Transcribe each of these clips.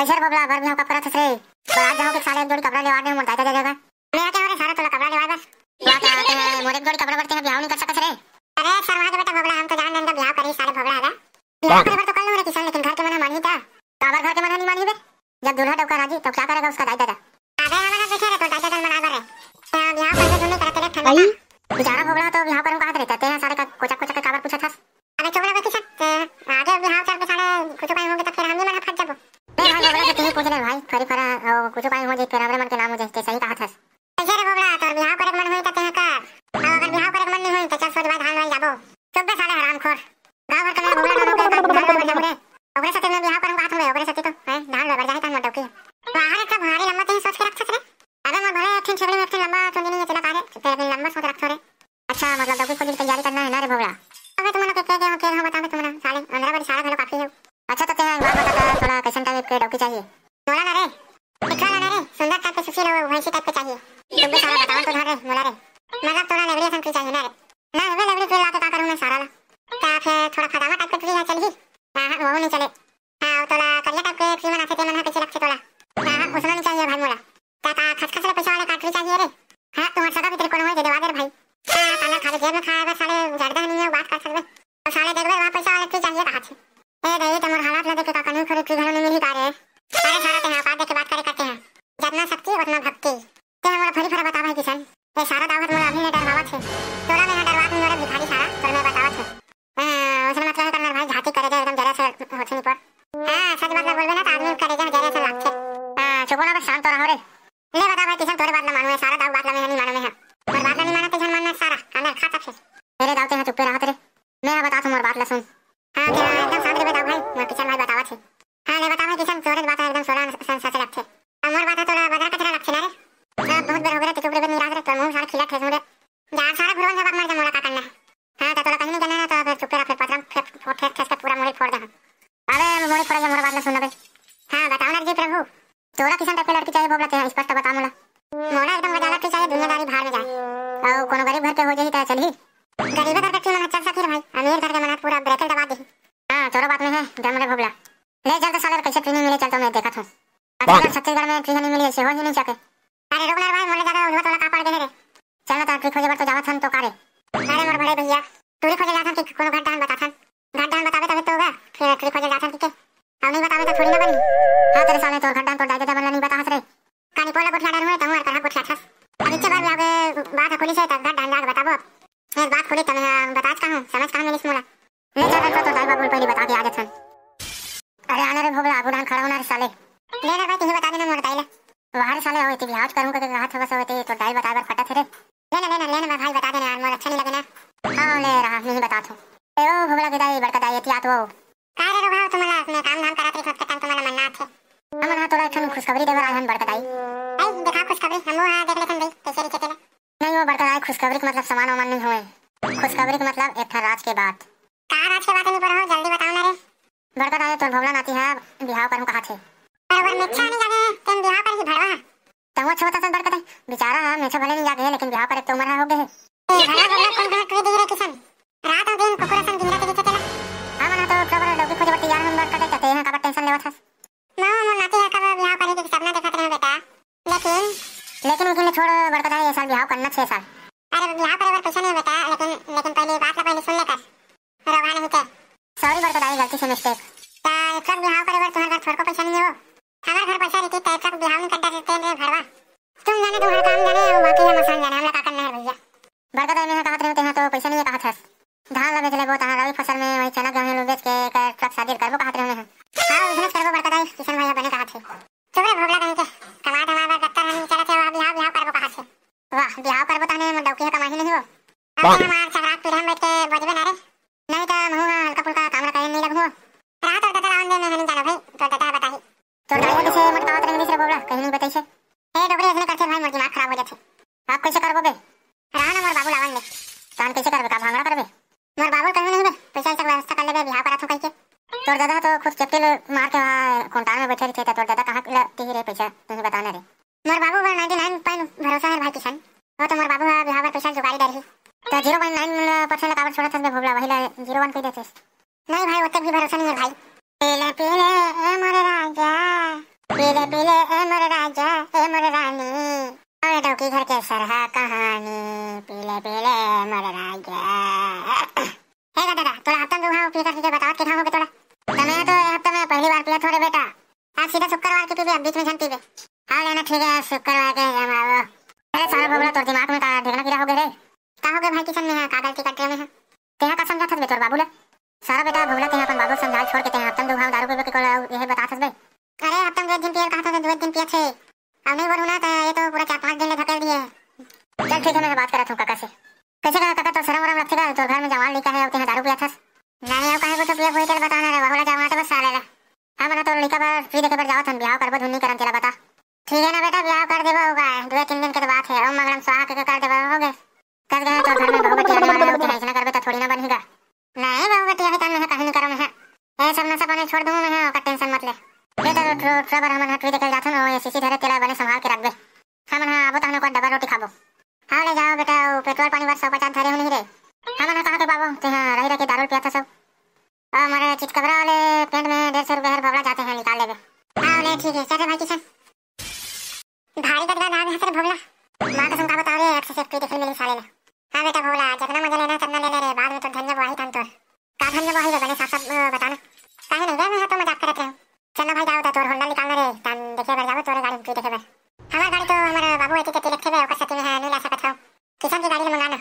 कैसे रे बबला भर में का परत रे बाहर जाओ के साले एक जोड़ी कपड़ा लेवा दे मोर दादा दे देगा ले आके हमारे सारा तोला कपड़ा लेवा बस बात आते हैं मोर एक जोड़ी कपड़ा बढ़ते हैं ब्याह नहीं कर सकत रे। अरे शर्मा के बेटा बबला हम तो जान देंगे ब्याह करी साले भगड़ा है ब्याह करे तो कर लो रे किसान लेकिन घर के मना मानी था काबर घर के मना नहीं मानी बे जब दूल्हा टोका राजी तो क्या करेगा उसका दादा। अबे हमारा देखे रे तो दादा मना करे ब्याह कर दे नहीं करते रे ठंडा बेचारा भगड़ा तो ब्याह करूं कहां रहते हैं सारे का कोचा कोचा के काबर पूछा था। अरे चोबड़ा बेटी सब आगे ब्याह कर के साले कुछ पाए होंगे तो फिर हम नहीं मना फट जाबो भाई बबला से तुम्हें पूछ रहे भाई फरी फरा कुछ पाए हो जे फिर हमरे मन के नाम हो जाए सही कहा था। कैसे रे बबला तो ब्याह करे मन होई त तेहा कर अगर ब्याह करे मन नहीं होई त चल सोच बात हाल वाल जाबो चुप बे साले हरामखोर गांव भर का बबला ना रोके धान बढ़ जाबो रे ओकरे साथे में ब्याह करूं बात होवे ओकरे साथे तो है धान बढ़ जाए त मत डोकी बाहर का भारी लंबा ते सोच के रख सकत रे। अबे मोर भले अठन छबले में अठन लंबा तो नहीं चला कारे फिर लंबा सोच रख थोड़े अच्छा मतलब डोकी को तैयारी करना है ना रे बबला। अबे तुमने के कह के हम बता दे तुमने साले 15 बड़ी सारा घलो काफी है। अच्छा तो तेरा बात बता थोड़ा कैसन टाइप के डोकी चाहिए मोला ना रे दिखा ना रे सुंदर टाइप के सुशील वैसी टाइप के चाहिए तुम भी सारा बताओ तो धर रे मोला रे मतलब थोड़ा लेवड़ी सन की चाहिए ना रे ना वे लेवड़ी पे लाके का करूं मैं सारा ला क्या फिर थोड़ा खदामा टाइप के ट्री है चल ही हां वो नहीं चले हां तोला करिया टाइप के ट्री बनाते ते मन कैसे लगते तोला हां उसमें नहीं चाहिए भाई मोला का खसखस वाले पैसा वाला काटरी चाहिए रे हां तुम्हारा सगा भी तेरे को होए दे देवा दे भाई हां खाना खा के जेब में खाएगा साले जड़दा नहीं है बात कर सकबे और साले देखबे वहां पैसा वाला ट्री चाहिए कहां से ए दे तमर हालात न देखे का कानून खरीद के घर में मिल ही पा रहे अरे सारा ते औकात देख के बात करे करते हैं जितना शक्ति उतना भक्ति ते हमारा फरी फरा बता भाई किसान ये सारा दावत मोला अभी ने डरवावत है तोरा में डरवात नहीं रे भिखारी सारा तोर में बतावत है उसने मतलब करना भाई झाती करे दे एकदम जरा से होछ नहीं पर हां सच बात बोलबे ना तो आदमी करे जरा से लागते हां चुप ना बस शांत रहो रे ले बता भाई किसान तोरे बात ना मानो है सारा दाव बात में नहीं मानो है और बात नहीं मानते जन मानना सारा अंदर खाता फिर मेरे दावते हैं चुप रहा तेरे मैं बता तुम और बात ला सुन हां तेरा एकदम शांत बता भाई मैं किसान भाई बतावत है हां ले बता भाई किसान तोरे बात एकदम सोला संसा से लगते अमर बात तोला बजार कचरा लगते ना रे बहुत बेर हो गया चुप रे नहीं रहा रे तो मुंह सारा खिला ठेस रे यार सारा भरवन से बात मार के मोला का करना हां तो तोला कहीं नहीं करना तो फिर चुप रहा फिर पतरम फेंक ठेस का पूरा मोड़ी फोड़ दे। अबे मोड़ी फोड़ के मोर बात ला सुन बे हां बताओ ना जी प्रभु तोरा किसान टाइप के लड़की चाहिए बोला ते स्पष्ट बता मोला मोला एकदम वजालत चाहिए दुनियादारी भाड़ में जाए और कोनो गरीब घर के हो जाई त चल ही गरीब घर के मन चल सकी भाई अमीर घर के मन पूरा ब्रेकेट दबा दे हां तोरा बात में है दम रे भोगला ले चल तो साले कैसे ट्रेनिंग मिले चल तो मैं देखा था अगर छत्तीसगढ़ में ट्रेनिंग मिली ऐसे हो ही नहीं सके। अरे रुक ना भाई मोले ज्यादा उधर तोला का पड़ गए रे चल ना तो खोजे बर तो जावत हन तो कारे अरे मोर बड़े भैया तू खोजे जाथन कि कोनो घाट बता थन घाट बतावे तब तो होगा फिर तू खोजे जाथन कि हम नहीं बतावे तो थोड़ी ना बनी हां तेरे साले तो घाट तो डायदे बनला नहीं बता रे कानी पोला गोठा डर हुए तो मोर कहा गोठा छस अब इच्छा बार आगे बात खोली से तब घाट डाल बताबो मैं बात खोली तने बता कहां समझ कहां मिलिस मोला ले चल तो दाई बाबू पहले बता के आ जाथन। अरे आने रे भोगला बुढ़ान खड़ा होना रे साले ले ना भाई तुम्हें बता देना मोर दाइला बाहर साले होए ती बिहाज करूं के हाथ बस होए ती तो दाई बतावर फटा थे रे लेना भाई बता देना यार मोर अच्छा नहीं लगे ना हां ले रहा नहीं बता तो ए ओ भोगला के दाई बड़का दाई एती आतो का रे रो भाव तुम्हारा मैं काम धाम करत रही खत काम तुम्हारा मन ना थे हमन हां तोरा ठन खुशखबरी देवर आहन बड़का दाई आई देखा खुशखबरी हमो हां देख लेथन भाई कैसे री चटेला नहीं वो बड़का दाई खुशखबरी के मतलब सामान वामान नहीं होए खुशखबरी के मतलब एक था राज के बात का राज के बात नहीं पर हो जल्दी बताओ ना रे बड़का दाई तोर भोगला नाती है बिहाव करूं कहा थे बराबर मेच्छा नहीं जाने तुम बिहाव कर ही भड़वा तम अच्छा बता सन बड़का दाई बेचारा हां मेच्छा भले नहीं जागे लेकिन बिहाव करे तो उम्र हो गए ए भला भला कौन कहां कर दे रे किसान रात और दिन कोकरा सन दिन रात के चटेला हमन तो खबर लोग खोज बट यार हम बड़का दाई कहते हैं का टेंशन लेवत हस ना मोर नाती है का बिहाव करे के सपना देखत रहे बेटा लेकिन उनके लिए छोड़ बड़का दाई ये साल बिहाव करना 6 साल। अरे बिहाव करे बर पैसा नहीं बेटा लेकिन पहले बात ला पहले सुन ले कर रवा नहीं होता सॉरी बड़का दाई गलती से मिस्टेक ता एक बिहाव करे बर तुम्हारे घर छोड़ को पैसा नहीं हो हमारे घर पैसा रहती तो एक बिहाव नहीं कर देते रे भरवा तुम जाने तुम्हारा काम जाने और बाकी हम आसान जाने हमला का करना है भैया बड़का दाई ने कहा रहते हैं तो पैसा नहीं कहा था धान लगे चले बहुत रवि फसल में वही चना गेहूं बेच के ट्रक शादी करबो कहा रहे हैं हां बिजनेस करबो बड़का दाई किसान भैया बने कहा थे चुप रे भोगला कहीं के कमा धमा गत्ता नहीं चला थे बिहाव करबो कहा थे वाह बिहाव करबो तने में डौकी कमाई नहीं हो अरे हमार चकरात पिरम बैठ के बजबे ना रे नहीं तो महू हल्का फुल्का काम करे नहीं लगबो रात और दादा आंदे में नहीं जाना भाई तो दादा बताई तो दाई कैसे मत बात रंग से बोला कहीं नहीं बताई से ए डोगरे इसने करते भाई मोर दिमाग खराब हो जाते आप कैसे करबो बे राह ना मोर बाबू लावन ले कान कैसे करबे का भांगड़ा करबे मोर बाबू कहीं नहीं बे पैसा से व्यवस्था कर लेबे बिहाव करा थो कहीं के तोर दादा तो खुद चप्पल मार के कोंटान में बैठे थे तोर दादा कहां लगती रे पैसा तुम्हें बताना रे मोर बाबू 99% भरोसा है भाई किसान वो तो मोर बाबू बिहाव का पैसा जुगाड़ी दे रही तो 0.9% काबर छोड़ा था भोगला वही 0.1 कह देते नहीं भाई उतने भी भरोसा नहीं है भाई पहले पहले मोरे राजा पीले पीले ए मोर राजा ए मोर रानी, और डोकी घर के सरहा कहानी, पीले पीले मोर राजा। हे दादा तोला हफ्ता में दुहा पी करके बताओ के खाओगे तोला? मैं तो हफ्ता में पहली बार पिया थोड़े बेटा, आज सीधा शुक्रवार के पीबे, अब बीच में जन पीबे। हाँ लेना ठीक है, शुक्रवार के जमाओ। अरे सारा भोगला तोर दिमाग में का ढेगना गिरा हो गए रे? का हो गए भाई किशन में है, कागल की कटरे में है। तेहा का समझा थस बे तोर बाबूला? सारा बेटा भोगला तेहा अपन बाबू समझा छोड़ के तेहा हफ्ता में दुहा दारू पीबे के कोला यही बता थस बे। अरे हफ्ता में 2 दिन पिया कहा था, 2 दिन पिया थे। अब नहीं बोलूं ना तो ये तो पूरा 4-5 दिन ले धकेल दिए। चल ठीक है, मैं बात करत हूं काका से। कैसे का काका तो शर्म वरम रखेगा, तो घर में जवान लिखा है और तेहा दारू पिया थस। नहीं अब काहे को तो पिया कोई तेरे बताना रे बाबूला, जवान तो बस साले ला। हां मना तो लड़का पर फ्री देके पर जाओ थन, ब्याह करबो धुनी करन तेरा बता। ठीक है ना बेटा, ब्याह कर देबो होगा, 2-3 दिन के बात है। ओम मंगलम स्वाहा के कर देबो होगे। कर गए तो घर में बहू बेटी आने वाला है, उतना ऐसा करबे तो थोड़ी ना बनेगा। नहीं बहू बेटी है तन में कहीं नहीं करो मैं, ए सब नशा पानी छोड़ दूंगा मैं, का टेंशन मत ले बेटा। ट्रबर हमन हटवी देखे जाथन ओ सीसी धरे तेला बने संभाल के रखबे। हमन आबो तहने को डबल रोटी खाबो। हां ले जाओ बेटा, पेट्रोल पानी वर 150 धरे हो नहीं रे। हमन कहा के बाबू ते रही रह के दारू पिया था सब। हमारे चितकबरा वाले पेंट में 150 रुपए हर भगला जाते हैं, निकाल लेबे। हां ले ठीक है, चल भाई किशन भारी गदगा नाम है तेरे भगला। मां कसम का बता रे, एक्सेस एक्टिविटी फिल्म मिली साले ला। हां बेटा भगला जितना मजा लेना करना ले ले रे, बाद में तो धन्य वाही तन तोर का धन्य वाही बने साफ साफ बताना काहे नहीं गए, मैं तो मजाक करत रहे। चलना भाई जाओ तो तोर होंडा निकालना रे, तन देखे बर जाओ तोरे गाड़ी में देखे बर। हमार गाड़ी तो हमारा बाबू एती के रखे बे, ओकर साथ में है नहीं ला सकत हूं। किशन की गाड़ी ले मंगाना।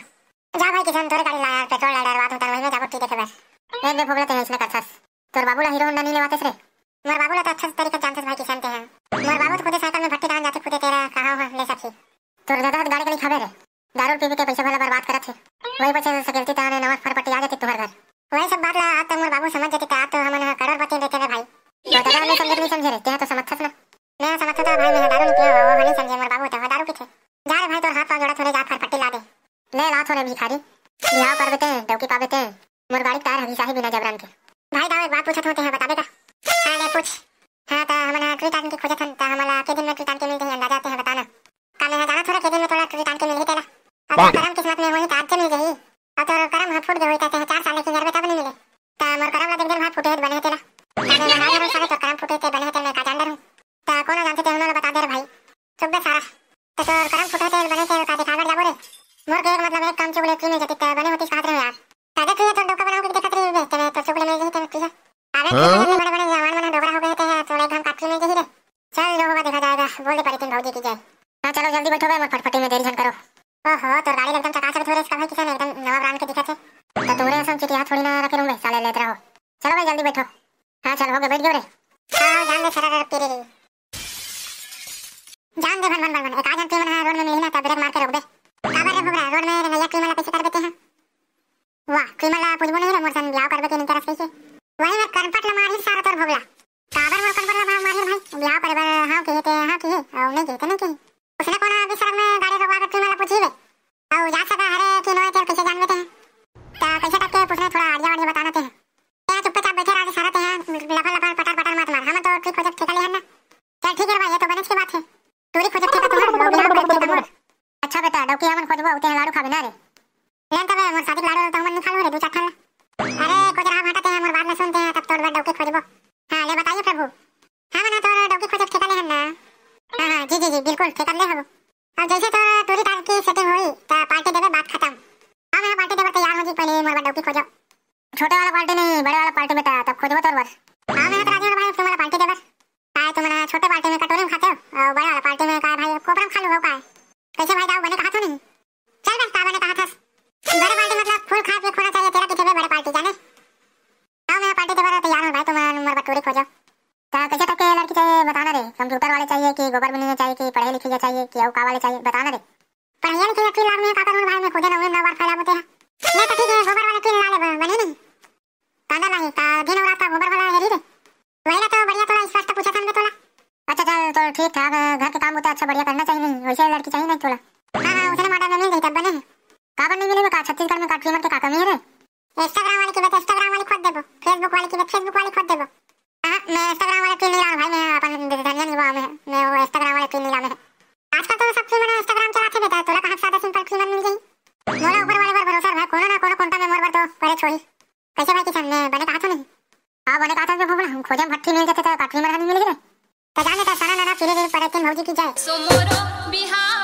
जा भाई किशन तोरे गाड़ी ला, पेट्रोल ला डरवा तन वही में जाबो देखे बर। एक बे भोगला ते इसने करथस, तोर बाबू ला हीरो होंडा नहीं लेवातेस रे? मोर बाबू ला तो अच्छा तरीके जानतेस भाई किशन ते हैं। मोर बाबू तो खुदे साइकिल में भट्टी डाल जाते, खुदे तेरा कहां हो ले सकी। तोर दादा गाड़ी के लिए खाबे रे, दारू पी के पैसा भला बर्बाद करत है। वही बचे सकलती ताने नमक फरपटी आ जाती तुहर घर। वही सब बात ला आज तक मोर बाबू समझ जाते, आज तो हमन करोड़पति रहते रे भाई। तो दादा ने समझे नहीं समझे रे, ते तो समझथस ना। मैं समझता था भाई, मैं दारू नहीं पिया, वो नहीं समझे मोर बाबू तो दारू पीते। जा रे भाई तोर हाथ पांव जोड़ा, थोड़े जा फरपटी ला दे। ले ला थोड़े भिखारी, बियाह कर देते हैं, डौकी पाबेते हैं। मोर गाड़ी तार हगी साही बिना जबरन के। भाई दाऊ एक बात पूछत होते हैं, बता देगा? हां ले पूछ। हां ता हमन ट्रीट आन के खोजत हन, ता हमला के दिन में ट्रीट आन के मिलते हैं, अंदाजा आते हैं बताना। काले है जाना थोड़ा के दिन में तोला ट्रीट आन के मिल तेला। अब करम किस्मत में वही तार के मिल गई, और तोर करम हाथ फूट गए होता है 4 साल की घर बेटा बनी मिले। ता मोर करम ला देख देर हाथ फूटे बने तेला। काले ना हां साले तो करम फूटे ते बने ते मैं का जान डरू। ता कोना जानते ते उन्होंने बता दे रे भाई, चुप बे सारा। तो तोर करम फूटे ते बने ते का दिखावर जाबो रे। मोर के मतलब एक काम चुगले की में जति ते बने होती साथ रे यार। दादा तू ये तो डोका बनाओ के देखत रही बे, तेरे तो चुगले में गई ते ठीक है। अबे बड़े बड़े जवान बने डोगरा हो गए थे, थोड़े हम काटली में गई रे। चल जो होगा देखा जाएगा, बोल दे परितिन भौजी की जय। हां चलो जल्दी बैठो बे, मत फटफटी में देरी जन करो। ओहो तोर गाड़ी एकदम चकाचक थोड़े इसका भाई किसान एकदम नवा ब्रांड के दिखत है। तो तोरे असम चिटिया थोड़ी ना रखे रहूंगे साले, लेते रहो। चलो भाई जल्दी बैठो। हां चल हो गए, बैठ गए रे। हां जान दे शरारत तेरे रे, जान दे भन भन भन। एक आजन पे मन रोड में मिली ना तो ब्रेक मार के रोक दे। काबर रे भोगरा रोड में नया क्रीमला पैसे कर देते हैं। वाह क्रीमला पुजबो नहीं रे, मोर सन ब्याह करबे के नहीं तरस कैसे। वही में करपट ला मारी सारा तोर भोगला। काबर मोर करपट ला मारी भाई, ब्याह करबे हां कहते हां की और नहीं कहते नहीं की। उसने कोना अभी सड़क में गाड़ी रोकवा के क्रीमला पूछीबे और जा सका हरे कि नोए तेरे कैसे जानते हैं। ता कैसे तक के पूछने थोड़ा आइडिया वाडिया बताना ते हैं। ते चुपचाप बैठे रह सारा ते हैं, लफा लफा पटर पटर मत मार। हम तो ठीक खोजत ठेका ले है ना। चल ठीक है भाई, ये तो बनेच की बात है। तूरी खोजत ठेका तुम्हारा लोग बिहार करते हैं मोर। अच्छा बेटा डौकी हमन खोजबो उते लाडू खाबे ना रे। लेन तबे मोर शादी लाडू तो हमन निकालो रे 2-4 ठन। अरे खोजरा हटाते हैं, मोर बात में सुनते हैं, तब तोर बे डौकी खोजबो। हां ले बताइए प्रभु। हां मना तोर डौकी खोजत ठेका ले है ना। हां जी जी जी बिल्कुल ठेका ले हबो। अब जैसे तो तूरी तार की सेटिंग हुई ता पार्टी देबे, बात खत्म। हां मैं पार्टी देबे तैयार हो जी, पहले मोर बे डौकी खोजो। छोटे वाला पार्टी नहीं, बड़े वाला पार्टी बेटा, तब खोजबो तोर बर। हां मैं तो राजी हूं भाई, तुम्हारा पार्टी देबे। काय तुमने छोटे पार्टी में कटोरी में खाते हो और बड़े वाला पार्टी में काय भाई कोपरा में खा लो हो काय। कैसे भाई दाऊ बने कहा तो नहीं। चल बे का बने कहा था। बड़े पार्टी मतलब फुल खा के खोना चाहिए, तेरा पीछे बड़े पार्टी जाने। हां मैं पार्टी देबे तैयार हूं भाई, तुम मोर बटोरी खोजो। ता कैसे तक के लड़की चाहिए बताना रे, कंप्यूटर वाले चाहिए कि गोबर बनने चाहिए कि पढ़े लिखे चाहिए कि औ का वाले चाहिए बताना रे। पढ़े लिखे के लाभ में का करूं भाई, मैं खुदे नौ बार फैला बोते हैं। मैं तो ठीक है गोबर वाले के ला ले बने नहीं कांदा नहीं का दिन रात का गोबर वाला हेरी रे। वही तो बढ़िया, थोड़ा स्पष्ट पूछा था मैं तोला। अच्छा चल तो ठीक ठाक घर के काम होता अच्छा बढ़िया करना चाहिए, नहीं वैसे लड़की चाहिए नहीं तोला। हां हां उसने माडा में मिल गई तब बने का बन नहीं मिले का छत्तीसगढ़ में काटली मत के का कमी है रे। इंस्टाग्राम वाली की बात इंस्टाग्राम वाली खोद देबो, फेसबुक वाली की बात फेसबुक वाली खोद देबो। हां मैं इंस्टाग्राम वाले की नहीं ला भाई, मैं अपन धनिया नहीं हुआ मैं वो इंस्टाग्राम वाले की नहीं ला मैं। आजकल तो सब चीज में इंस्टाग्राम चलाते बेटा, तोला कहां सादा सिंपल की मिल गई। मोला ऊपर वाले पर भरोसा है, कोनो ना कोनो कोंटा में मोर बर तो करे छोड़ी। कैसे भाई किसान ने बने कहा था नहीं। हां बने कहा था बबला, हम खोजम भट्टी मिल जाते तो काटली मरहन मिल गए। तो जाने तो सारा सिंह भौजी की जय। सोमोरो बिहार